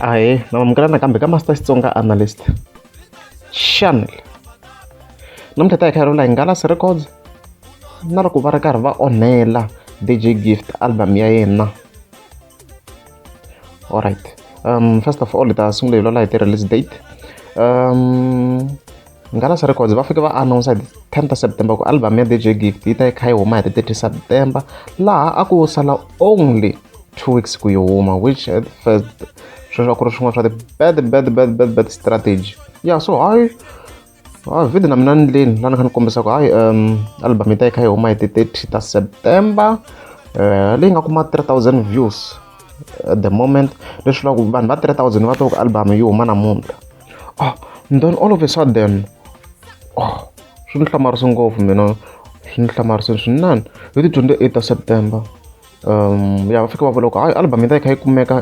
Ahee, namamukela nakambe ka Master Xitsonga Analyst Channel. Namuntlha ta hi kha hi rhula hi Ngalas Records na loko va ri karhi va onhela DJ Gift album ya yena. Alright, first of all hi ta sungula hi vulavula hi ti-release date. Ngalas Records va fike va announce hi 10th September ku album ya DJ Gift yi ta yi kha yi huma hi 30 September, laha a ku sala only 2 weeks ku yi huma, which at first sweswo ku ri swin'wana swa ti-bad strategy. Yeah, so video na mina ndleni laha ni kha ni kombisa ku album yi ta yi kha yi huma hi 30 September, leyi nga kuma 3,000 views at the moment. Leswi vulaka ku vanhu va 3,000 va tiva ku album yi huma namuntlha. Then all of a sudden swi ni hlamarise ngopfu mina, swi ni hlamarise swinene. Hi ti 28 September va fika va vula ku album yi ta yi kha yi kumeka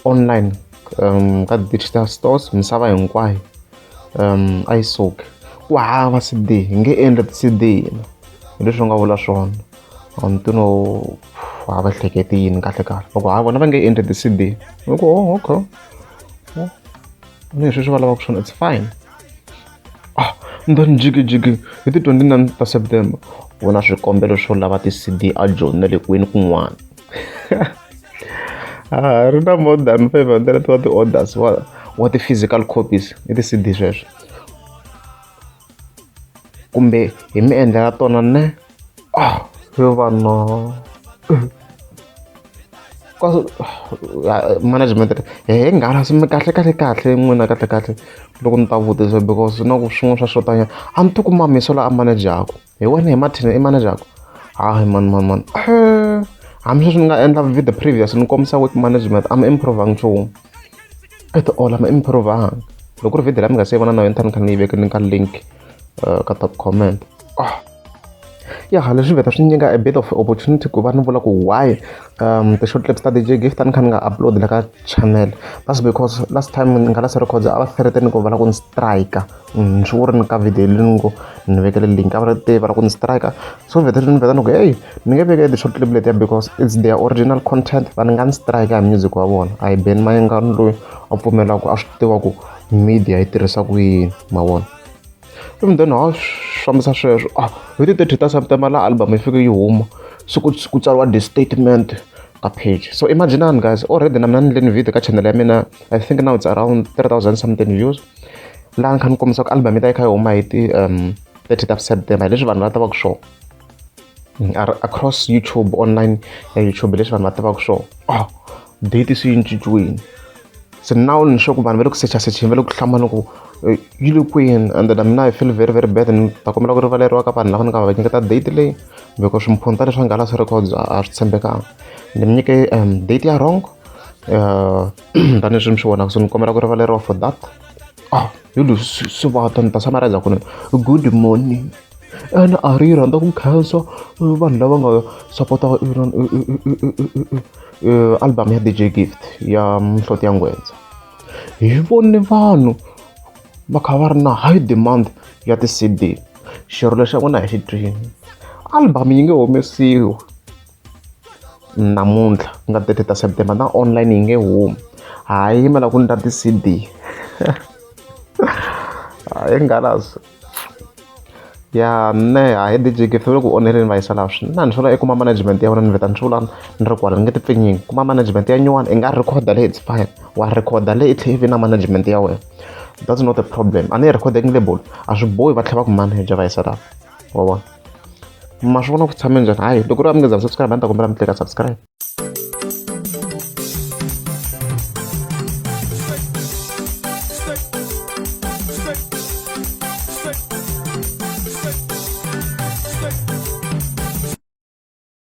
online ka digital stores misava hinkwayo. A yi suki ku hava CD, hi nge endli ti-CD hina, hi leswi nga vula swona. Ntino a va hleketi yini kahle loko vona va nge endli ti-CD. Ni ku okay, leswi swi va lavaka swona, it's fine. Then jigijigi hi ti 29 September ku na swikombelo swo lava ti-CD a Joni na le kwini kun'wana. Ri na more than 500 wa ti-orders wa ti-physical copies i ti-CD sweswo, kumbe hi mi endlela tona ne. Yo vanhu management Ngalas mi kahle n'wina kahle loko ni ta vutisa, because na ku swin'wana swa swotanya a ni ti kuma miso la a manajaku hi wena hi mathina i manajaku. Man hambi sweswi ni nga endla video previous ni kombisa work management, I'm improving nchumu at all, I'm improving. Loko ri video la mi nga se vona na yona ni kha ni yi veka ni ka link ka top comment. Leswi veta swi nyika a bit of opportunity ku va ni vula ku why ti-short clips ta DJ Gift ni kha ni nga upload la ka channel. That's because last time Ngalas Records a va threaten ku va la ku ni strike. Ni swi vuri ni ka video leyi ni ni vekele link a va tiva la ku ni strike. So veta ni veta ni ku ni nge veke ti-short clip letiya because it's their original content, va ni nga ni strike hi music wa vona. A hi Ben Mayengani loyi a pfumelaka a swi tiva ku media yi tirhisa ku yini ma vona. Then fambisa sweswo hi ti 30 September la album yi fike yi huma, so ku tsariwa the statement ka page. So imaginani guys, already na mina ni endleni video ka channel ya mina, I think now it's around 3,000 something views, laha ni kha ni kombisa ku album yi ta yi kha yi huma hi ti 30 September. Hi leswi vanhu va tivaka swona across YouTube, online ya YouTube, leswi vanhu va tivaka swona. Date se yi cinciwile, so now ni sure ku vanhu va le ku searching va le ku hlamana ku yi le kwini, and then mina I feel very bad. Ni ta kombela ku rivaleriwa ka vanhu lava ni nga va nyiketa date leyi, because swiphunta leswi Ngalas Records a swi tshembekanga. Ni mi nyike date ya wrong tanihileswi mi swi vonaka, so ni kombela ku rivaleriwa for that. Swi vata ni ta summarize ku good morning, and a ri rhandza ku khensa vanhu lava nga support album ya DJ Gift ya Mhloti ya Ngwenya. Hi vone vanhu va kha va ri na high demand ya ti-CD. Xirho lexi n'wina hi xi twini, album yi nge humesiwi namuntlha ku nga 30 September, na online yi nge humi. Hayi yimela ku ndla ti-CD. Ngalas hayi DJ Gift loko onheleni va yisa laha swinene. Ni swivula kuma management ya vona, ni veta ni swi vula ni ri kwala ni nge ti pfinyingi. Kuma management ya nyuwana i nga recorda leyi, it's fine, wa recorda leyi i tlhela i vi na management ya wena, that's not a problem. A ni yi recording label a swi bohi va tlhela va ku manager va yisa laha wa vona. Ma swi vona ku tshame njhani? Hayi loko ri va mi nga za subscribe a ni ta kombela mi tleka subscribe.